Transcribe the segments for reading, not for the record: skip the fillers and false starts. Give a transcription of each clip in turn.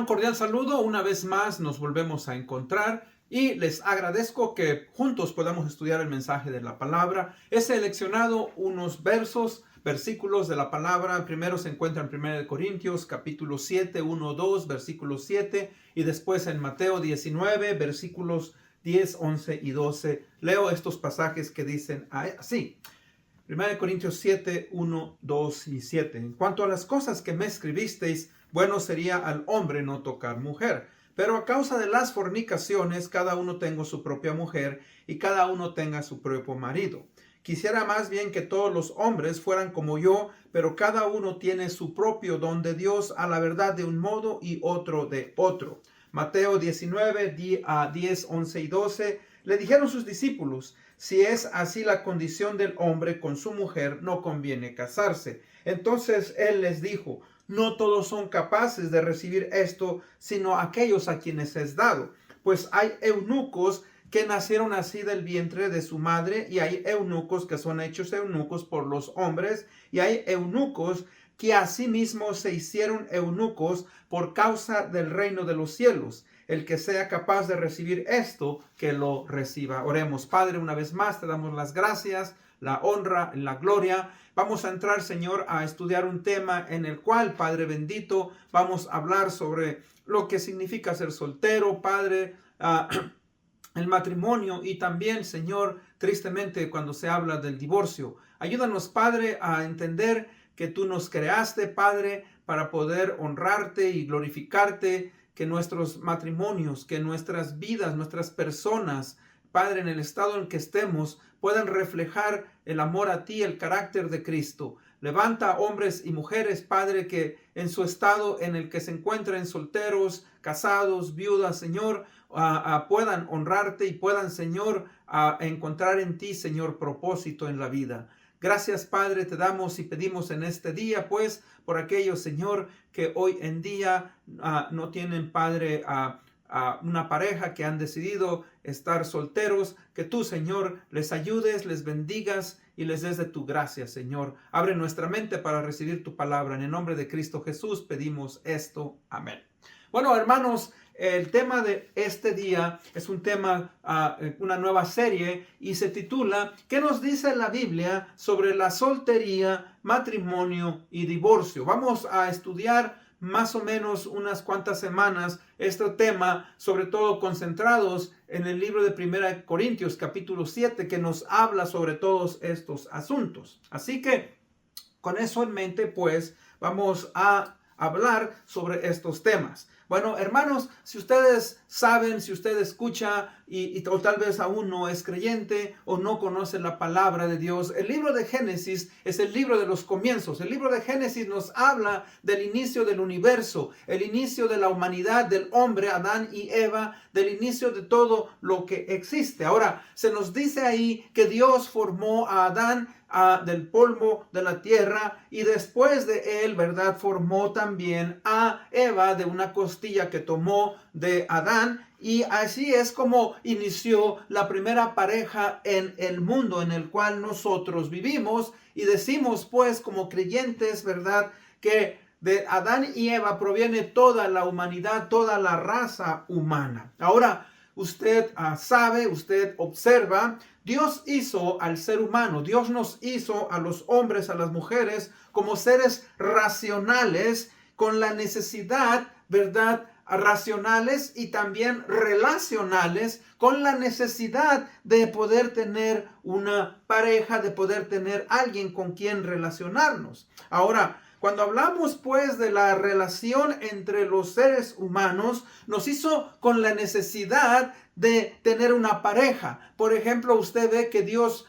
un cordial saludo. Una vez más nos volvemos a encontrar y les agradezco que juntos podamos estudiar el mensaje de la palabra. He seleccionado unos versículos de la palabra. Primero se encuentra en 1 Corintios capítulo 7, 1, 2, versículo 7, y después en Mateo 19, versículos 10, 11 y 12. Leo estos pasajes que dicen así. 1 Corintios 7, 1, 2 y 7. En cuanto a las cosas que me escribisteis, bueno sería al hombre no tocar mujer. Pero a causa de las fornicaciones, cada uno tenga su propia mujer y cada uno tenga su propio marido. Quisiera más bien que todos los hombres fueran como yo, pero cada uno tiene su propio don de Dios, a la verdad de un modo y otro de otro. Mateo 19, 10, 11 y 12. Le dijeron sus discípulos: si es así la condición del hombre con su mujer, no conviene casarse. Entonces él les dijo: no todos son capaces de recibir esto, sino aquellos a quienes es dado. Pues hay eunucos que nacieron así del vientre de su madre, y hay eunucos que son hechos eunucos por los hombres, y hay eunucos que asimismo se hicieron eunucos por causa del reino de los cielos. El que sea capaz de recibir esto, que lo reciba. Oremos. Padre, una vez más te damos las gracias, la honra, la gloria. Vamos a entrar, Señor, a estudiar un tema en el cual, Padre bendito, vamos a hablar sobre lo que significa ser soltero, Padre, el matrimonio, y también, Señor, tristemente cuando se habla del divorcio. Ayúdanos, Padre, a entender que tú nos creaste, Padre, para poder honrarte y glorificarte, que nuestros matrimonios, que nuestras vidas, nuestras personas, Padre, en el estado en que estemos, puedan reflejar el amor a ti, el carácter de Cristo. Levanta hombres y mujeres, Padre, que en su estado en el que se encuentren, solteros, casados, viudas, Señor, puedan honrarte y puedan, Señor, encontrar en ti, Señor, propósito en la vida. Gracias, Padre, te damos y pedimos en este día, pues, por aquellos, Señor, que hoy en día no tienen, Padre, una pareja, que han decidido estar solteros, que tú, Señor, les ayudes, les bendigas y les des de tu gracia, Señor. Abre nuestra mente para recibir tu palabra. En el nombre de Cristo Jesús pedimos esto. Amén. Bueno, hermanos, el tema de este día es un tema, una nueva serie, y se titula ¿qué nos dice la Biblia sobre la soltería, matrimonio y divorcio? Vamos a estudiar más o menos unas cuantas semanas este tema, sobre todo concentrados en el libro de 1 Corintios capítulo 7, que nos habla sobre todos estos asuntos. Así que con eso en mente, pues vamos a hablar sobre estos temas. Bueno, hermanos, si ustedes saben, si usted escucha o tal vez aún no es creyente o no conoce la palabra de Dios, el libro de Génesis es el libro de los comienzos. El libro de Génesis nos habla del inicio del universo, el inicio de la humanidad, del hombre, Adán y Eva, del inicio de todo lo que existe. Ahora, se nos dice ahí que Dios formó a Adán del polvo de la tierra, y después de él, ¿verdad?, formó también a Eva de una costilla que tomó de Adán, y así es como inició la primera pareja en el mundo en el cual nosotros vivimos. Y decimos, pues, como creyentes, ¿verdad?, que de Adán y Eva proviene toda la humanidad, toda la raza humana. Ahora, usted sabe, usted observa, Dios hizo al ser humano, Dios nos hizo a los hombres, a las mujeres, como seres racionales, con la necesidad, ¿verdad?, racionales y también relacionales, con la necesidad de poder tener una pareja, de poder tener alguien con quien relacionarnos. Ahora, cuando hablamos, pues, de la relación entre los seres humanos, nos hizo con la necesidad de tener una pareja. Por ejemplo, usted ve que Dios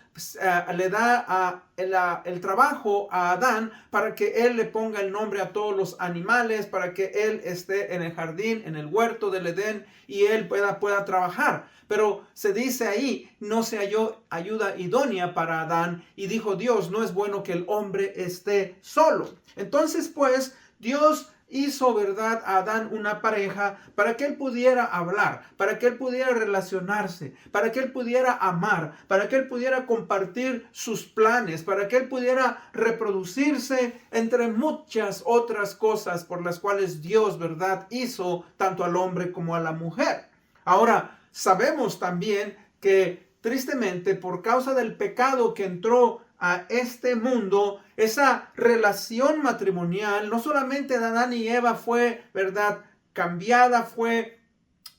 le da el trabajo a Adán para que él le ponga el nombre a todos los animales, para que él esté en el jardín, en el huerto del Edén, y él pueda trabajar. Pero se dice ahí, no se halló ayuda idónea para Adán, y dijo Dios, no es bueno que el hombre esté solo. Entonces, pues, Dios hizo, ¿verdad?, a Adán una pareja para que él pudiera hablar, para que él pudiera relacionarse, para que él pudiera amar, para que él pudiera compartir sus planes, para que él pudiera reproducirse, entre muchas otras cosas por las cuales Dios, ¿verdad?, hizo tanto al hombre como a la mujer. Ahora, sabemos también que tristemente, por causa del pecado que entró a este mundo, esa relación matrimonial, no solamente de Adán y Eva fue, ¿verdad?, cambiada, fue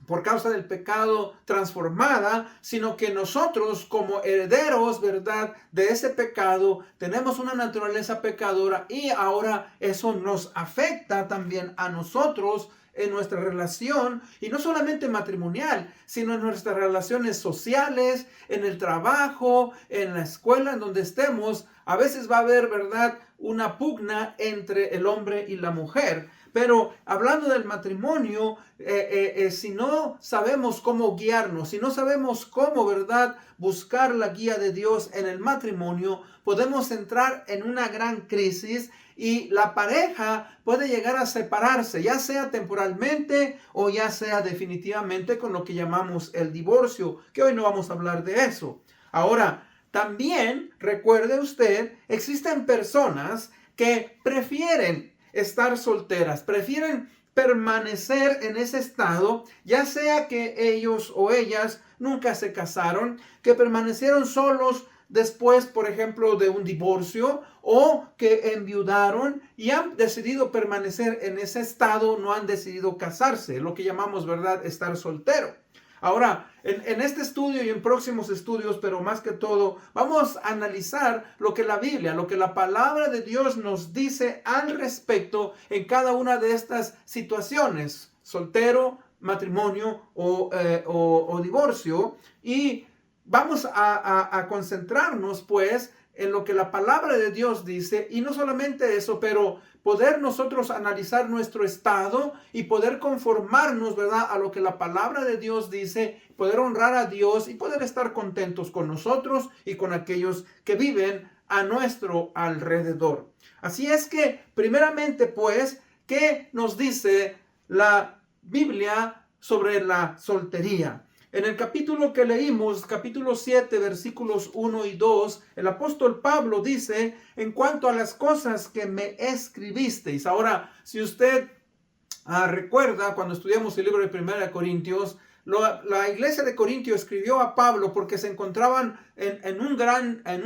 por causa del pecado transformada, sino que nosotros como herederos, ¿verdad?, de ese pecado, tenemos una naturaleza pecadora y ahora eso nos afecta también a nosotros en nuestra relación, y no solamente matrimonial, sino en nuestras relaciones sociales, en el trabajo, en la escuela, en donde estemos. A veces va a haber, ¿verdad?, una pugna entre el hombre y la mujer. Pero hablando del matrimonio, si no sabemos cómo guiarnos, si no sabemos cómo, ¿verdad?, buscar la guía de Dios en el matrimonio, podemos entrar en una gran crisis y la pareja puede llegar a separarse, ya sea temporalmente o ya sea definitivamente, con lo que llamamos el divorcio, que hoy no vamos a hablar de eso. Ahora, también recuerde usted, existen personas que prefieren estar solteras, prefieren permanecer en ese estado, ya sea que ellos o ellas nunca se casaron, que permanecieron solos después, por ejemplo, de un divorcio, o que enviudaron y han decidido permanecer en ese estado, no han decidido casarse, lo que llamamos, ¿verdad?, estar soltero. Ahora, en este estudio y en próximos estudios, pero más que todo, vamos a analizar lo que la Biblia, lo que la palabra de Dios nos dice al respecto en cada una de estas situaciones, soltero, matrimonio o divorcio, y vamos a concentrarnos, pues, en lo que la palabra de Dios dice, y no solamente eso, pero poder nosotros analizar nuestro estado y poder conformarnos, ¿verdad?, a lo que la palabra de Dios dice, poder honrar a Dios y poder estar contentos con nosotros y con aquellos que viven a nuestro alrededor. Así es que, primeramente, pues, ¿qué nos dice la Biblia sobre la soltería? En el capítulo que leímos, capítulo 7, versículos 1 y 2, el apóstol Pablo dice, en cuanto a las cosas que me escribisteis. Ahora, si usted recuerda, cuando estudiamos el libro de 1 Corintios, la iglesia de Corintio escribió a Pablo porque se encontraban en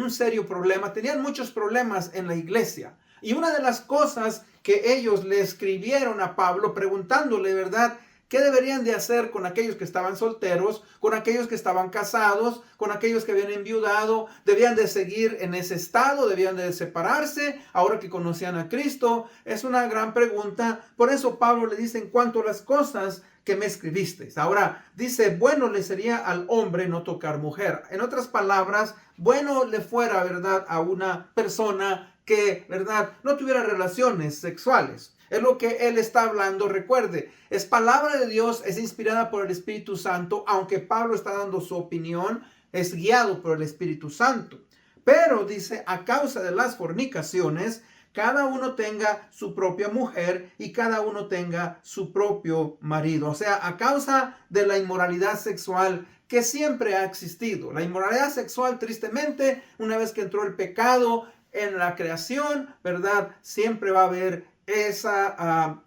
un serio problema. Tenían muchos problemas en la iglesia. Y una de las cosas que ellos le escribieron a Pablo, preguntándole, ¿verdad?, ¿qué deberían de hacer con aquellos que estaban solteros, con aquellos que estaban casados, con aquellos que habían enviudado? ¿Debían de seguir en ese estado? ¿Debían de separarse ahora que conocían a Cristo? Es una gran pregunta. Por eso Pablo le dice, en cuanto a las cosas que me escribisteis. Ahora dice, bueno le sería al hombre no tocar mujer. En otras palabras, bueno le fuera, ¿verdad?, a una persona que, ¿verdad?, no tuviera relaciones sexuales. Es lo que él está hablando. Recuerde, es palabra de Dios, es inspirada por el Espíritu Santo, aunque Pablo está dando su opinión, es guiado por el Espíritu Santo. Pero dice, a causa de las fornicaciones, cada uno tenga su propia mujer y cada uno tenga su propio marido. O sea, a causa de la inmoralidad sexual que siempre ha existido. La inmoralidad sexual, tristemente, una vez que entró el pecado en la creación, ¿verdad?, siempre va a haber esa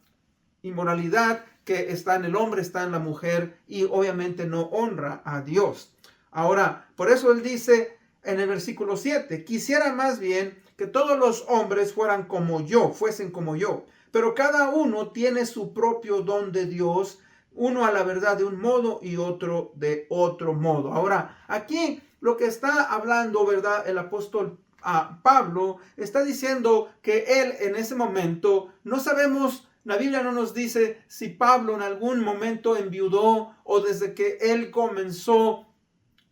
inmoralidad que está en el hombre, está en la mujer, y obviamente no honra a Dios. Ahora, por eso él dice en el versículo 7, quisiera más bien que todos los hombres fuesen como yo, pero cada uno tiene su propio don de Dios, uno a la verdad de un modo y otro de otro modo. Ahora, aquí lo que está hablando, ¿verdad?, el apóstol Pablo está diciendo que él en ese momento, no sabemos, la Biblia no nos dice si Pablo en algún momento enviudó o desde que él comenzó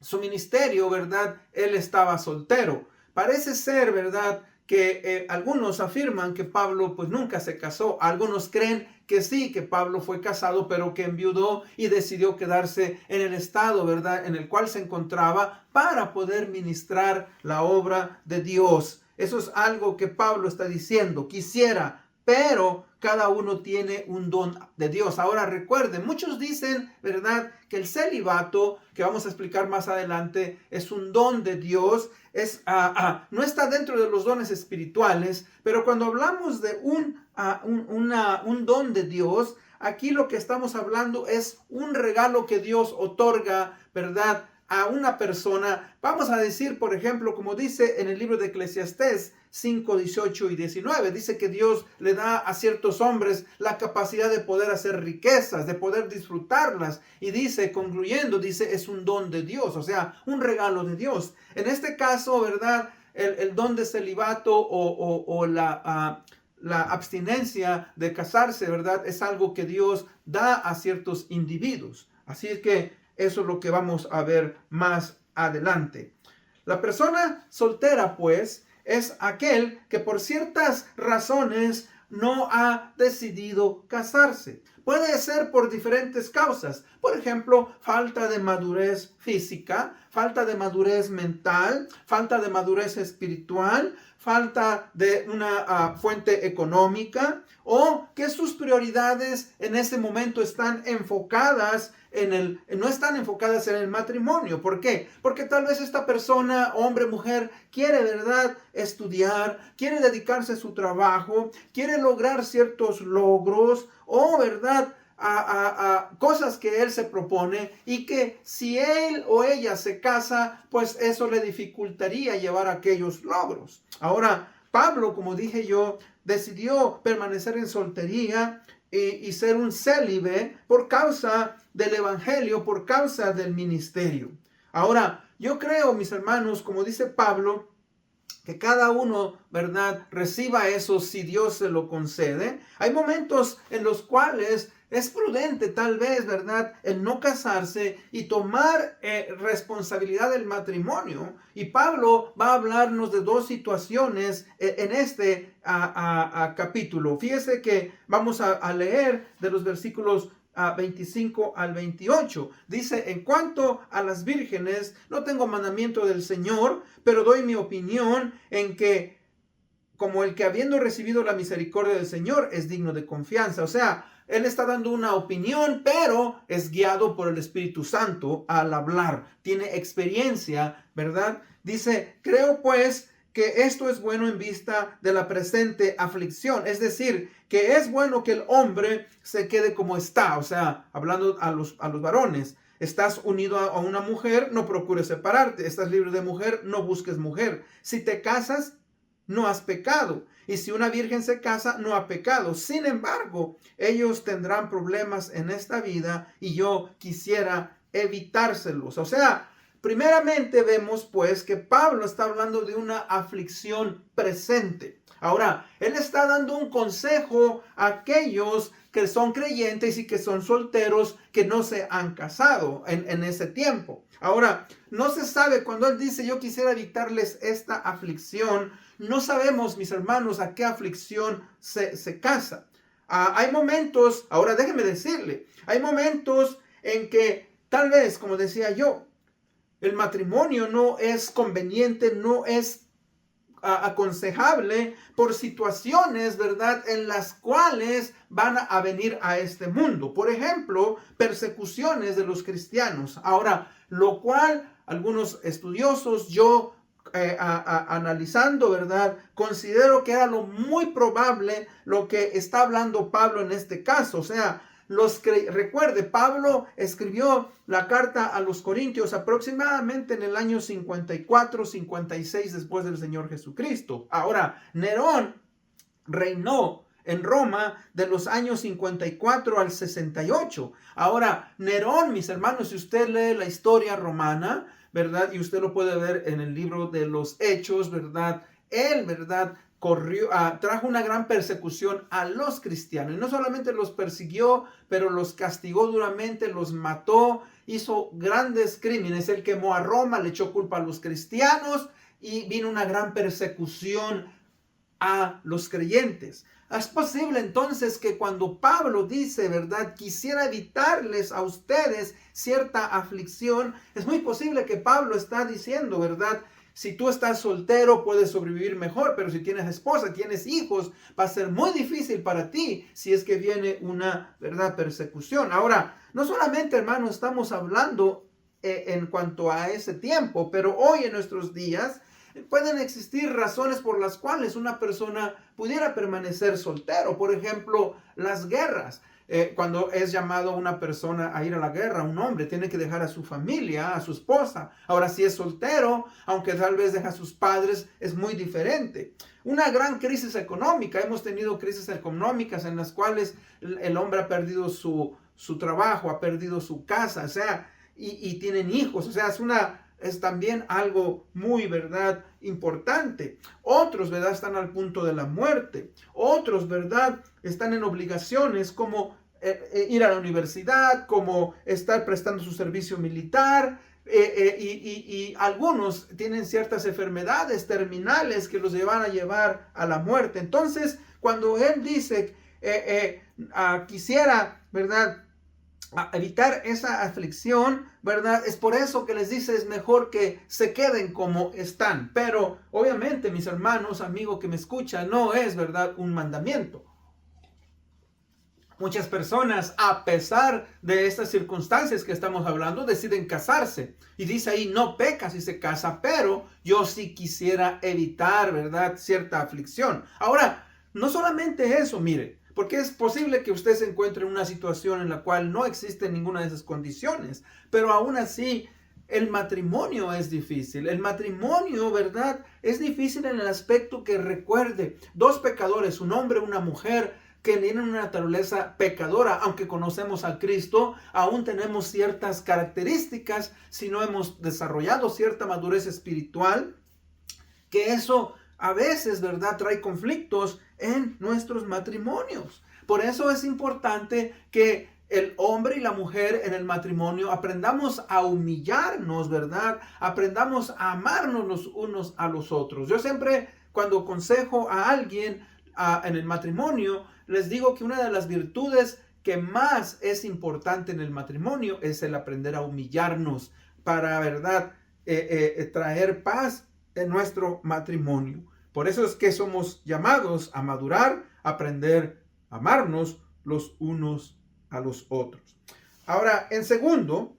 su ministerio, ¿verdad?, él estaba soltero. Parece ser, ¿verdad?, que algunos afirman que Pablo pues nunca se casó. Algunos creen que sí, que Pablo fue casado, pero que enviudó y decidió quedarse en el estado, ¿verdad?, en el cual se encontraba para poder ministrar la obra de Dios. Eso es algo que Pablo está diciendo. Quisiera, pero cada uno tiene un don de Dios. Ahora recuerden, muchos dicen, ¿verdad?, que el celibato, que vamos a explicar más adelante, es un don de Dios, no está dentro de los dones espirituales, pero cuando hablamos de un don de Dios, aquí lo que estamos hablando es un regalo que Dios otorga, ¿verdad?, a una persona. Vamos a decir, por ejemplo, como dice en el libro de Eclesiastés 5, 18 y 19, dice que Dios le da a ciertos hombres la capacidad de poder hacer riquezas, de poder disfrutarlas, y dice, concluyendo, dice, es un don de Dios, o sea, un regalo de Dios. En este caso, ¿verdad?, el don de celibato o la abstinencia de casarse, ¿verdad?, es algo que Dios da a ciertos individuos. Así es que eso es lo que vamos a ver más adelante. La persona soltera, pues, es aquel que por ciertas razones no ha decidido casarse. Puede ser por diferentes causas. Por ejemplo, falta de madurez física, falta de madurez mental, falta de madurez espiritual, falta de una fuente económica, o que sus prioridades en ese momento están enfocadas no están enfocadas en el matrimonio. ¿Por qué? Porque tal vez esta persona, hombre, mujer, quiere, ¿verdad?, estudiar, quiere dedicarse a su trabajo, quiere lograr ciertos logros, o, ¿verdad?, a cosas que él se propone, y que si él o ella se casa, pues eso le dificultaría llevar aquellos logros. Ahora, Pablo, como dije yo, decidió permanecer en soltería y ser un célibe por causa del evangelio, por causa del ministerio. Ahora, yo creo, mis hermanos, como dice Pablo, que cada uno, ¿verdad?, reciba eso si Dios se lo concede. Hay momentos en los cuales es prudente tal vez, ¿verdad?, el no casarse y tomar responsabilidad del matrimonio. Y Pablo va a hablarnos de dos situaciones en este capítulo. Fíjese que vamos a leer de los versículos 25 al 28. Dice, en cuanto a las vírgenes, no tengo mandamiento del Señor, pero doy mi opinión en que como el que habiendo recibido la misericordia del Señor es digno de confianza. O sea, él está dando una opinión, pero es guiado por el Espíritu Santo al hablar. Tiene experiencia, ¿verdad? Dice, creo pues que esto es bueno en vista de la presente aflicción. Es decir, que es bueno que el hombre se quede como está. O sea, hablando a los varones. Estás unido a una mujer, no procures separarte. Estás libre de mujer, no busques mujer. Si te casas, no has pecado. Y si una virgen se casa, no ha pecado. Sin embargo, ellos tendrán problemas en esta vida y yo quisiera evitárselos. O sea, primeramente vemos pues que Pablo está hablando de una aflicción presente. Ahora, él está dando un consejo a aquellos que son creyentes y que son solteros, que no se han casado en ese tiempo. Ahora, no se sabe cuando él dice yo quisiera evitarles esta aflicción. No sabemos, mis hermanos, a qué aflicción se casa. Hay momentos, ahora déjeme decirle, hay momentos en que tal vez, como decía yo, el matrimonio no es conveniente, no es aconsejable por situaciones, ¿verdad?, en las cuales van a venir a este mundo. Por ejemplo, persecuciones de los cristianos. Ahora, lo cual algunos estudiosos, yo analizando, ¿verdad?, considero que era lo muy probable lo que está hablando Pablo en este caso. O sea, recuerde, Pablo escribió la carta a los Corintios aproximadamente en el año 54, 56 después del Señor Jesucristo. Ahora, Nerón reinó en Roma de los años 54 al 68. Ahora, Nerón, mis hermanos, si usted lee la historia romana, ¿verdad?, y usted lo puede ver en el libro de los Hechos, ¿verdad?, él, ¿verdad?, trajo una gran persecución a los cristianos. Y no solamente los persiguió, pero los castigó duramente, los mató, hizo grandes crímenes. Él quemó a Roma, le echó culpa a los cristianos y vino una gran persecución a los creyentes. Es posible entonces que cuando Pablo dice, ¿verdad?, quisiera evitarles a ustedes cierta aflicción, es muy posible que Pablo está diciendo, ¿verdad?, Si tú estás soltero, puedes sobrevivir mejor, pero si tienes esposa, tienes hijos, va a ser muy difícil para ti si es que viene una, ¿verdad?, persecución. Ahora, no solamente, hermanos, estamos hablando en cuanto a ese tiempo, pero hoy en nuestros días pueden existir razones por las cuales una persona pudiera permanecer soltero. Por ejemplo, las guerras. Cuando es llamado una persona a ir a la guerra, un hombre tiene que dejar a su familia, a su esposa. Ahora, si es soltero, aunque tal vez deja a sus padres, es muy diferente. Una gran crisis económica. Hemos tenido crisis económicas en las cuales el hombre ha perdido su trabajo, ha perdido su casa, o sea, y tienen hijos. O sea, es también algo muy, ¿verdad?, importante. Otros, ¿verdad?, están al punto de la muerte. Otros, ¿verdad?, están en obligaciones como ir a la universidad, como estar prestando su servicio militar, y algunos tienen ciertas enfermedades terminales que los van a llevar a la muerte. Entonces, cuando él dice, quisiera, ¿verdad?, a evitar esa aflicción, ¿verdad? Es por eso que les dice, es mejor que se queden como están. Pero obviamente, mis hermanos, amigos que me escuchan, no es, ¿verdad?, un mandamiento. Muchas personas, a pesar de estas circunstancias que estamos hablando, deciden casarse. Y dice ahí, no peca si se casa, pero yo sí quisiera evitar, ¿verdad?, cierta aflicción. Ahora, no solamente eso, mire, porque es posible que usted se encuentre en una situación en la cual no existe ninguna de esas condiciones, pero aún así el matrimonio es difícil. El matrimonio, ¿verdad?, es difícil en el aspecto que recuerde, dos pecadores, un hombre y una mujer, que tienen una naturaleza pecadora, aunque conocemos a Cristo, aún tenemos ciertas características, si no hemos desarrollado cierta madurez espiritual, que eso a veces, ¿verdad?, trae conflictos en nuestros matrimonios. Por eso es importante que el hombre y la mujer en el matrimonio aprendamos a humillarnos, ¿verdad? Aprendamos a amarnos los unos a los otros. Yo siempre, cuando aconsejo a alguien en el matrimonio, les digo que una de las virtudes que más es importante en el matrimonio es el aprender a humillarnos para, ¿verdad?, traer paz en nuestro matrimonio. Por eso es que somos llamados a madurar, a aprender a amarnos los unos a los otros. Ahora, en segundo,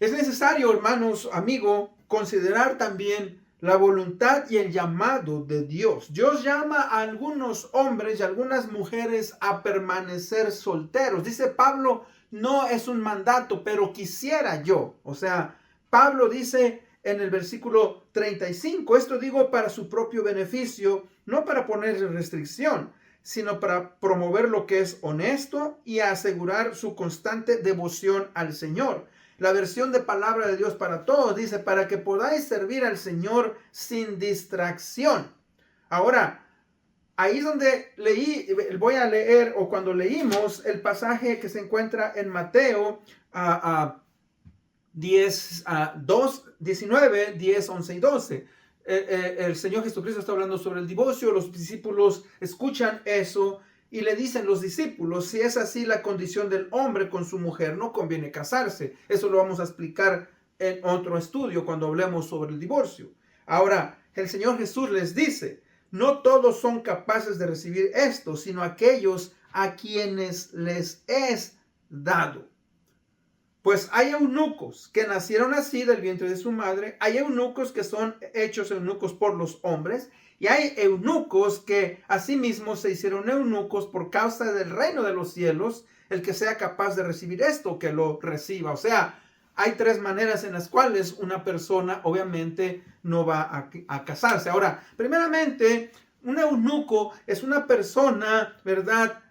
es necesario, hermanos, amigos, considerar también la voluntad y el llamado de Dios. Dios llama a algunos hombres y a algunas mujeres a permanecer solteros. Dice Pablo, no es un mandato, pero quisiera yo. O sea, Pablo dice en el versículo 35, esto digo para su propio beneficio, no para ponerle restricción, sino para promover lo que es honesto y asegurar su constante devoción al Señor. La versión de Palabra de Dios para Todos dice, para que podáis servir al Señor sin distracción. Ahora, ahí es donde voy a leer, o cuando leímos el pasaje que se encuentra en Mateo 19, 10, 11 y 12. El Señor Jesucristo está hablando sobre el divorcio. Los discípulos escuchan eso y le dicen los discípulos, si es así la condición del hombre con su mujer, no conviene casarse. Eso lo vamos a explicar en otro estudio cuando hablemos sobre el divorcio. Ahora, el Señor Jesús les dice, no todos son capaces de recibir esto, sino aquellos a quienes les es dado. Pues hay eunucos que nacieron así del vientre de su madre, hay eunucos que son hechos eunucos por los hombres, y hay eunucos que asimismo se hicieron eunucos por causa del reino de los cielos. El que sea capaz de recibir esto, que lo reciba. O sea, hay tres maneras en las cuales una persona obviamente no va a casarse. Ahora, primeramente, un eunuco es una persona, ¿verdad?,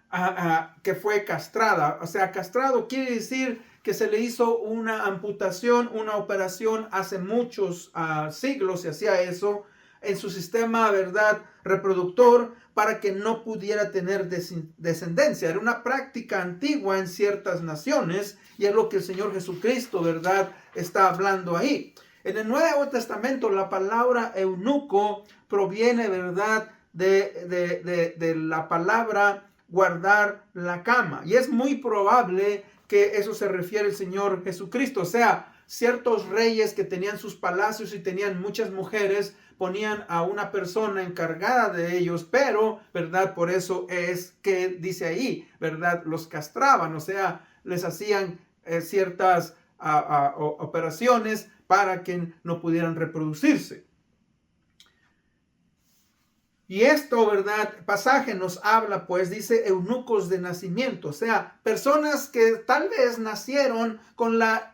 que fue castrada. O sea, castrado quiere decir que se le hizo una amputación, una operación hace muchos siglos. Se hacía eso en su sistema, ¿verdad?, reproductor, para que no pudiera tener descendencia. Era una práctica antigua en ciertas naciones, y es lo que el Señor Jesucristo, ¿verdad?, está hablando ahí. En el Nuevo Testamento la palabra eunuco proviene, ¿verdad?, de la palabra guardar la cama, y es muy probable que eso se refiere al Señor Jesucristo. O sea, ciertos reyes que tenían sus palacios y tenían muchas mujeres, ponían a una persona encargada de ellos, pero, ¿verdad? Por eso es que dice ahí, ¿verdad? Los castraban, o sea, les hacían ciertas operaciones para que no pudieran reproducirse. Y esto, ¿verdad? Pasaje nos habla, pues, dice eunucos de nacimiento, o sea, personas que tal vez nacieron con la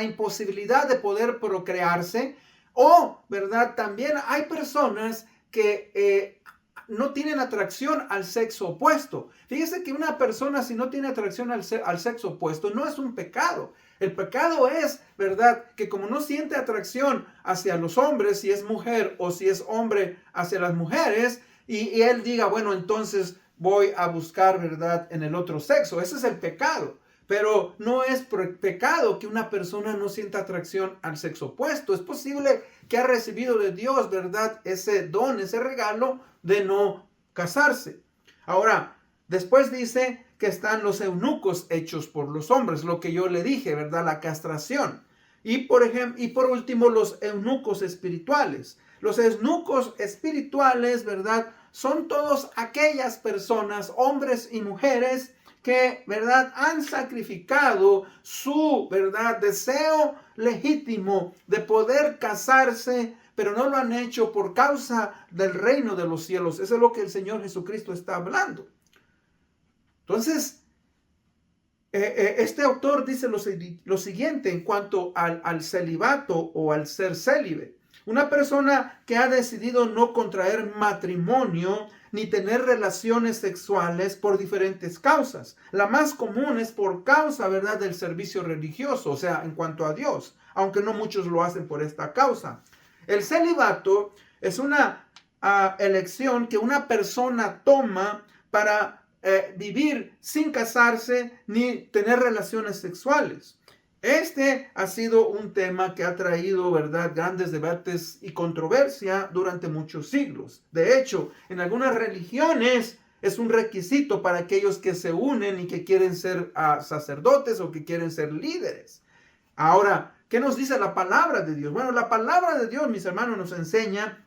imposibilidad de poder procrearse, o, ¿verdad? También hay personas que no tienen atracción al sexo opuesto. Fíjese que una persona, si no tiene atracción al sexo opuesto, no es un pecado. El pecado es, ¿verdad?, que como no siente atracción hacia los hombres, si es mujer o si es hombre hacia las mujeres, y él diga, bueno, entonces voy a buscar, ¿verdad?, en el otro sexo. Ese es el pecado. Pero no es pecado que una persona no sienta atracción al sexo opuesto. Es posible que ha recibido de Dios, ¿verdad?, ese don, ese regalo de no casarse. Ahora, después dice que están los eunucos hechos por los hombres, lo que yo le dije, ¿verdad?, la castración. Y por último, los eunucos espirituales. Los eunucos espirituales, ¿verdad?, son todas aquellas personas, hombres y mujeres, que, ¿verdad?, han sacrificado su, ¿verdad?, deseo legítimo de poder casarse, pero no lo han hecho por causa del reino de los cielos. Eso es lo que el Señor Jesucristo está hablando. Entonces, este autor dice lo siguiente en cuanto al celibato o al ser célibe. Una persona que ha decidido no contraer matrimonio ni tener relaciones sexuales por diferentes causas. La más común es por causa, ¿verdad?, del servicio religioso, o sea, en cuanto a Dios, aunque no muchos lo hacen por esta causa. El celibato es una elección que una persona toma para vivir sin casarse ni tener relaciones sexuales. Este ha sido un tema que ha traído, ¿verdad?, grandes debates y controversia durante muchos siglos. De hecho, en algunas religiones es un requisito para aquellos que se unen y que quieren ser sacerdotes o que quieren ser líderes. Ahora, ¿qué nos dice la palabra de Dios? Bueno, la palabra de Dios, mis hermanos, nos enseña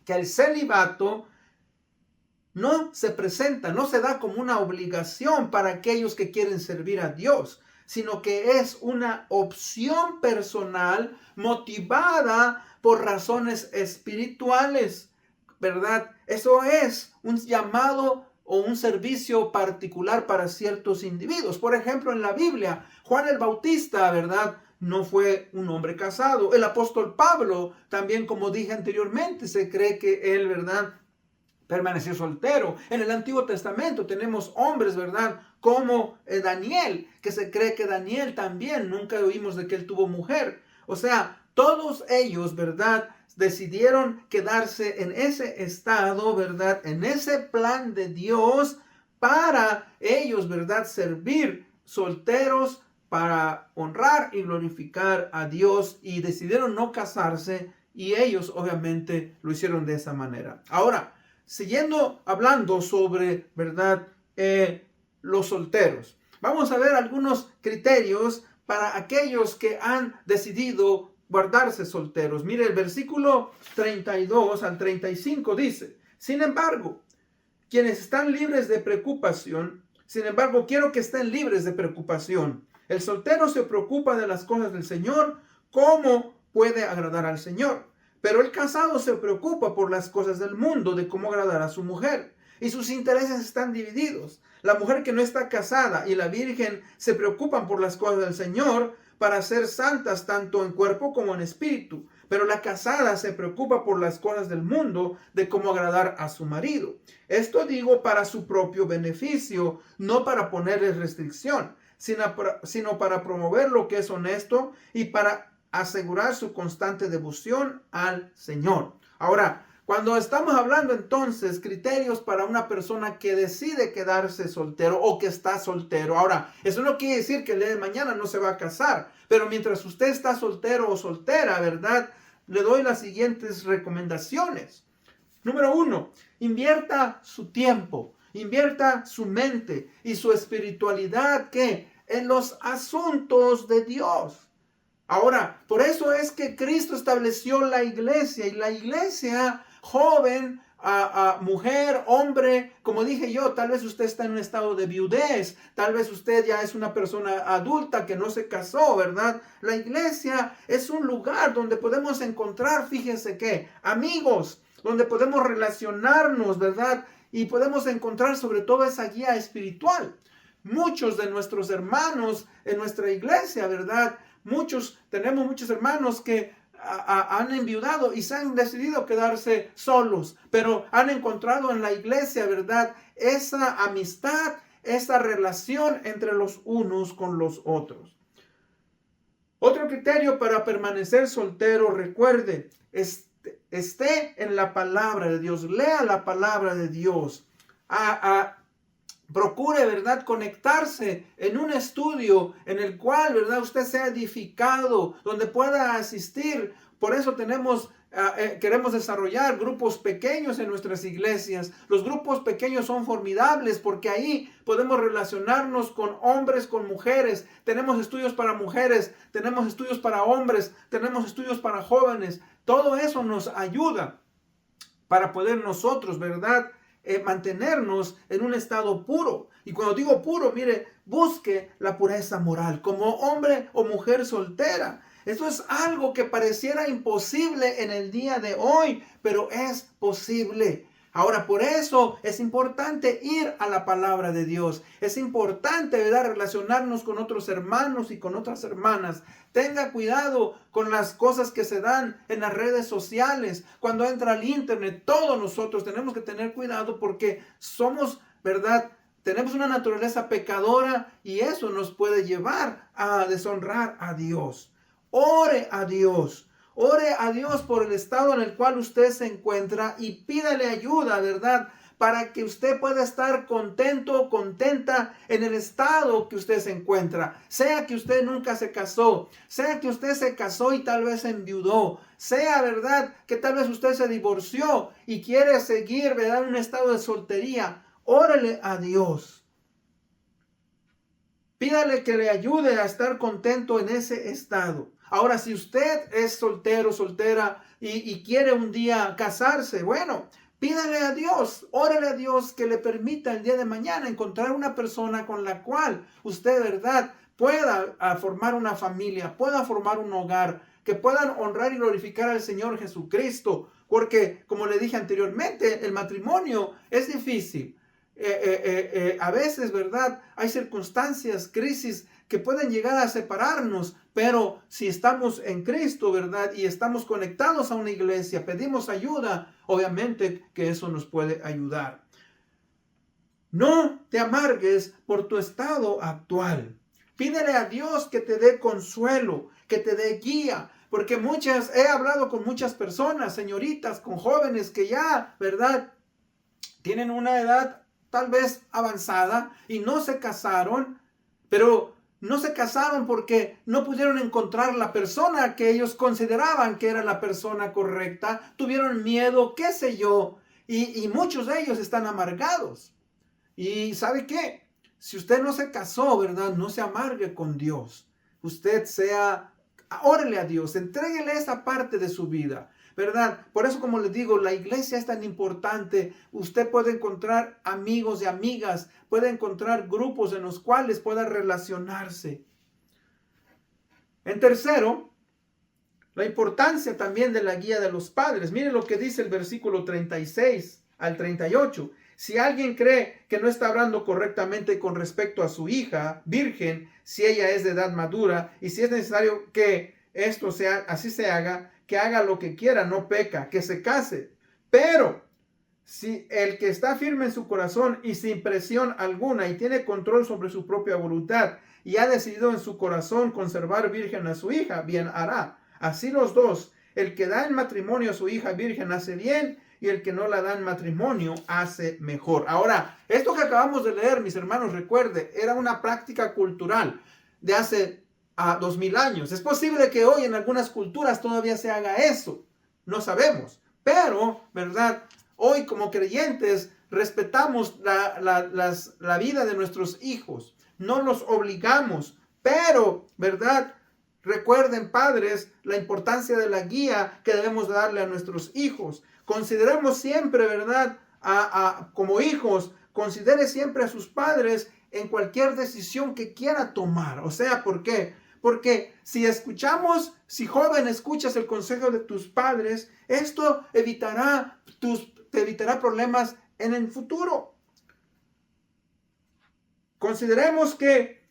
que el celibato no se presenta, no se da como una obligación para aquellos que quieren servir a Dios, sino que es una opción personal motivada por razones espirituales, ¿verdad? Eso es un llamado o un servicio particular para ciertos individuos. Por ejemplo, en la Biblia, Juan el Bautista, ¿verdad?, no fue un hombre casado. El apóstol Pablo, también, como dije anteriormente, se cree que él, ¿verdad?, permaneció soltero. En el Antiguo Testamento tenemos hombres, ¿verdad?, como Daniel, que se cree que Daniel también, nunca oímos de que él tuvo mujer. O sea, todos ellos, ¿verdad?, decidieron quedarse en ese estado, ¿verdad?, en ese plan de Dios para ellos, ¿verdad?, servir solteros para honrar y glorificar a Dios, y decidieron no casarse, y ellos obviamente lo hicieron de esa manera. Ahora, siguiendo hablando sobre, ¿verdad?, los solteros, vamos a ver algunos criterios para aquellos que han decidido guardarse solteros. Mire, el versículo 32 al 35 dice: sin embargo, quienes están libres de preocupación, quiero que estén libres de preocupación. El soltero se preocupa de las cosas del Señor, cómo puede agradar al Señor. Pero el casado se preocupa por las cosas del mundo, de cómo agradar a su mujer. Y sus intereses están divididos. La mujer que no está casada y la virgen se preocupan por las cosas del Señor para ser santas tanto en cuerpo como en espíritu. Pero la casada se preocupa por las cosas del mundo, de cómo agradar a su marido. Esto digo para su propio beneficio, no para ponerles restricción, sino para promover lo que es honesto y para asegurar su constante devoción al Señor. Ahora, cuando estamos hablando entonces criterios para una persona que decide quedarse soltero o que está soltero. Ahora, eso no quiere decir que el día de mañana no se va a casar, pero mientras usted está soltero o soltera, ¿verdad?, le doy las siguientes recomendaciones. Número 1, invierta su tiempo, invierta su mente y su espiritualidad, ¿qué?, en los asuntos de Dios. Ahora, por eso es que Cristo estableció la iglesia, y la iglesia, joven, mujer, hombre, como dije yo, tal vez usted está en un estado de viudez, tal vez usted ya es una persona adulta que no se casó, ¿verdad? La iglesia es un lugar donde podemos encontrar, fíjense que, amigos, donde podemos relacionarnos, ¿verdad? Y podemos encontrar sobre todo esa guía espiritual. Muchos de nuestros hermanos en nuestra iglesia, ¿verdad? Tenemos muchos hermanos que han enviudado y se han decidido quedarse solos, pero han encontrado en la iglesia, ¿verdad? Esa amistad, esa relación entre los unos con los otros. Otro criterio para permanecer soltero, recuerde, esté en la palabra de Dios, lea la palabra de Dios. Procure, ¿verdad?, conectarse en un estudio en el cual, ¿verdad?, usted sea edificado, donde pueda asistir. Por eso queremos desarrollar grupos pequeños en nuestras iglesias. Los grupos pequeños son formidables porque ahí podemos relacionarnos con hombres, con mujeres. Tenemos estudios para mujeres, tenemos estudios para hombres, tenemos estudios para jóvenes. Todo eso nos ayuda para poder nosotros, ¿verdad?, mantenernos en un estado puro. Y cuando digo puro, mire, busque la pureza moral como hombre o mujer soltera. Esto es algo que pareciera imposible en el día de hoy, pero es posible. Ahora, por eso es importante ir a la palabra de Dios. Es importante, ¿verdad?, relacionarnos con otros hermanos y con otras hermanas. Tenga cuidado con las cosas que se dan en las redes sociales. Cuando entra al internet, todos nosotros tenemos que tener cuidado porque somos, ¿verdad?, tenemos una naturaleza pecadora y eso nos puede llevar a deshonrar a Dios. Ore a Dios. Ore a Dios por el estado en el cual usted se encuentra y pídale ayuda, ¿verdad?, para que usted pueda estar contento o contenta en el estado que usted se encuentra. Sea que usted nunca se casó, sea que usted se casó y tal vez enviudó, sea, ¿verdad?, que tal vez usted se divorció y quiere seguir, ¿verdad?, en un estado de soltería. Órele a Dios. Pídale que le ayude a estar contento en ese estado. Ahora, si usted es soltero, soltera y quiere un día casarse, bueno, pídale a Dios, órale a Dios que le permita el día de mañana encontrar una persona con la cual usted, ¿verdad?, pueda formar una familia, pueda formar un hogar, que puedan honrar y glorificar al Señor Jesucristo. Porque, como le dije anteriormente, el matrimonio es difícil. A veces, ¿verdad?, hay circunstancias, crisis que pueden llegar a separarnos, pero si estamos en Cristo, ¿verdad?, y estamos conectados a una iglesia, pedimos ayuda, obviamente que eso nos puede ayudar. No te amargues por tu estado actual. Pídele a Dios que te dé consuelo, que te dé guía, porque he hablado con muchas personas, señoritas, con jóvenes que ya, ¿verdad?, tienen una edad tal vez avanzada y no se casaron, pero no se casaron porque no pudieron encontrar la persona que ellos consideraban que era la persona correcta, tuvieron miedo, qué sé yo, y muchos de ellos están amargados. Y ¿sabe qué? Si usted no se casó, ¿verdad?, no se amargue con Dios. Órele a Dios, entréguele esa parte de su vida, ¿verdad? Por eso, como les digo, la iglesia es tan importante. Usted puede encontrar amigos y amigas, puede encontrar grupos en los cuales pueda relacionarse. En tercero, la importancia también de la guía de los padres. Miren lo que dice el versículo 36 al 38. Si alguien cree que no está hablando correctamente con respecto a su hija virgen, si ella es de edad madura, y si es necesario que esto así se haga, que haga lo que quiera, no peca, que se case. Pero si el que está firme en su corazón y sin presión alguna y tiene control sobre su propia voluntad y ha decidido en su corazón conservar virgen a su hija, bien hará. Así los dos, el que da en matrimonio a su hija virgen hace bien, y el que no la da en matrimonio hace mejor. Ahora, esto que acabamos de leer, mis hermanos, recuerde, era una práctica cultural de hace 2000 años. Es posible que hoy en algunas culturas todavía se haga eso. No sabemos. Pero, ¿verdad?, hoy como creyentes respetamos la vida de nuestros hijos. No los obligamos. Pero, ¿verdad?, Recuerden, padres, la importancia de la guía que debemos darle a nuestros hijos. Consideremos siempre, ¿verdad? Como hijos, considere siempre a sus padres en cualquier decisión que quiera tomar. O sea, ¿por qué? Porque si joven escuchas el consejo de tus padres, esto te evitará problemas en el futuro. Consideremos que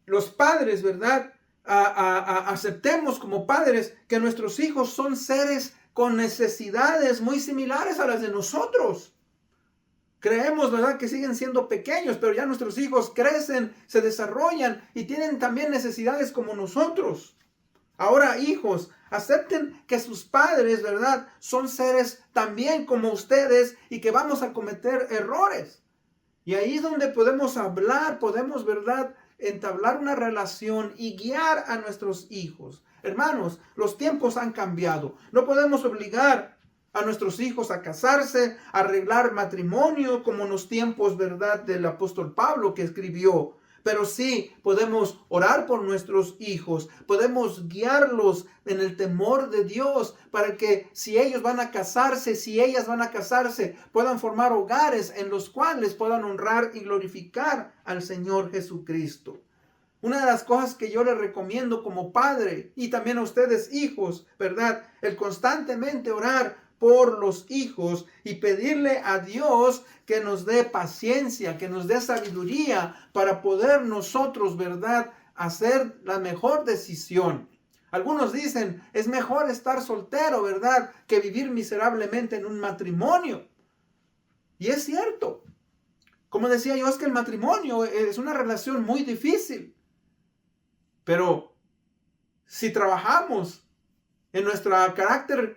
los padres, ¿verdad? Aceptemos como padres que nuestros hijos son seres con necesidades muy similares a las de nosotros. Creemos, ¿verdad?, que siguen siendo pequeños, pero ya nuestros hijos crecen, se desarrollan y tienen también necesidades como nosotros. Ahora, hijos, acepten que sus padres, ¿verdad?, son seres también como ustedes y que vamos a cometer errores. Y ahí es donde podemos hablar, podemos, ¿verdad?, entablar una relación y guiar a nuestros hijos. Hermanos, los tiempos han cambiado. No podemos obligar a nuestros hijos a casarse, a arreglar matrimonio como en los tiempos, ¿verdad?, del apóstol Pablo que escribió. Pero sí podemos orar por nuestros hijos, podemos guiarlos en el temor de Dios para que si ellos van a casarse, si ellas van a casarse, puedan formar hogares en los cuales puedan honrar y glorificar al Señor Jesucristo. Una de las cosas que yo les recomiendo como padre y también a ustedes hijos, ¿verdad? El constantemente orar por los hijos y pedirle a Dios que nos dé paciencia, que nos dé sabiduría para poder nosotros, ¿verdad?, hacer la mejor decisión. Algunos dicen, es mejor estar soltero, ¿verdad?, que vivir miserablemente en un matrimonio. Y es cierto. Como decía yo, es que el matrimonio es una relación muy difícil. Pero si trabajamos en nuestro carácter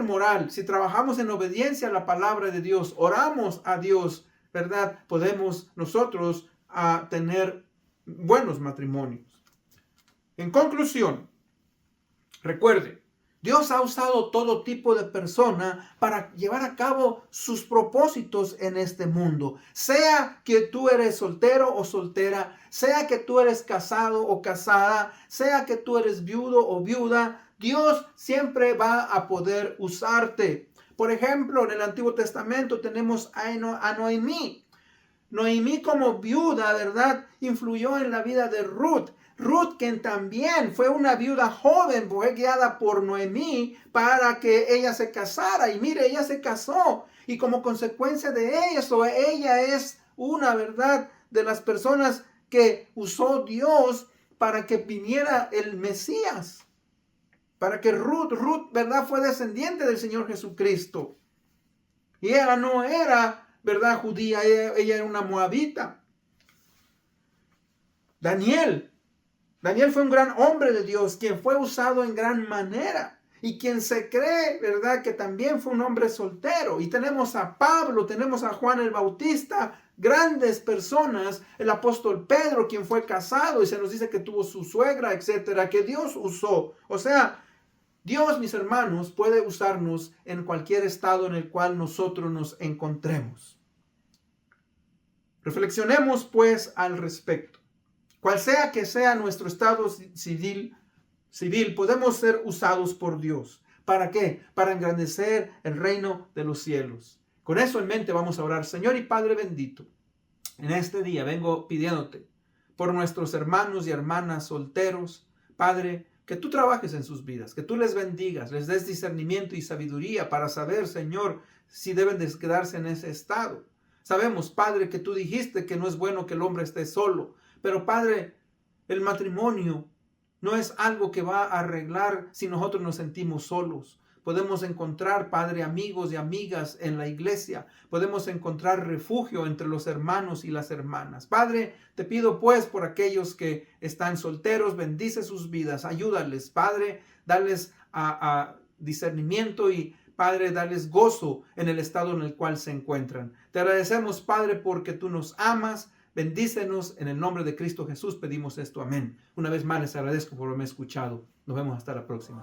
moral, si trabajamos en obediencia a la palabra de Dios, oramos a Dios, ¿verdad?, podemos nosotros tener buenos matrimonios. En conclusión, recuerde, Dios ha usado todo tipo de persona para llevar a cabo sus propósitos en este mundo. Sea que tú eres soltero o soltera, sea que tú eres casado o casada, sea que tú eres viudo o viuda, Dios siempre va a poder usarte. Por ejemplo, en el Antiguo Testamento tenemos a Noemí. Noemí como viuda, ¿verdad?, influyó en la vida de Ruth. Ruth, quien también fue una viuda joven, fue guiada por Noemí para que ella se casara. Y mire, ella se casó. Y como consecuencia de eso, ella es una, ¿verdad?, de las personas que usó Dios para que viniera el Mesías. Para que Ruth, ¿verdad?, fue descendiente del Señor Jesucristo. Y ella no era, ¿verdad?, judía, ella era una moabita. Daniel fue un gran hombre de Dios, quien fue usado en gran manera y quien se cree, ¿verdad?, que también fue un hombre soltero. Y tenemos a Pablo, tenemos a Juan el Bautista, grandes personas, el apóstol Pedro, quien fue casado y se nos dice que tuvo su suegra, etcétera, que Dios usó. O sea, Dios, mis hermanos, puede usarnos en cualquier estado en el cual nosotros nos encontremos. Reflexionemos pues al respecto. Cual sea que sea nuestro estado civil, podemos ser usados por Dios. ¿Para qué? Para engrandecer el reino de los cielos. Con eso en mente vamos a orar. Señor y Padre bendito, en este día vengo pidiéndote por nuestros hermanos y hermanas solteros, Padre, que tú trabajes en sus vidas, que tú les bendigas, les des discernimiento y sabiduría para saber, Señor, si deben de quedarse en ese estado. Sabemos, Padre, que tú dijiste que no es bueno que el hombre esté solo. Pero, Padre, el matrimonio no es algo que va a arreglar si nosotros nos sentimos solos. Podemos encontrar, Padre, amigos y amigas en la iglesia. Podemos encontrar refugio entre los hermanos y las hermanas. Padre, te pido pues por aquellos que están solteros, bendice sus vidas, ayúdales, Padre, dales discernimiento y Padre, dales gozo en el estado en el cual se encuentran. Te agradecemos, Padre, porque tú nos amas. Bendícenos en el nombre de Cristo Jesús. Pedimos esto. Amén. Una vez más les agradezco por haberme escuchado. Nos vemos hasta la próxima.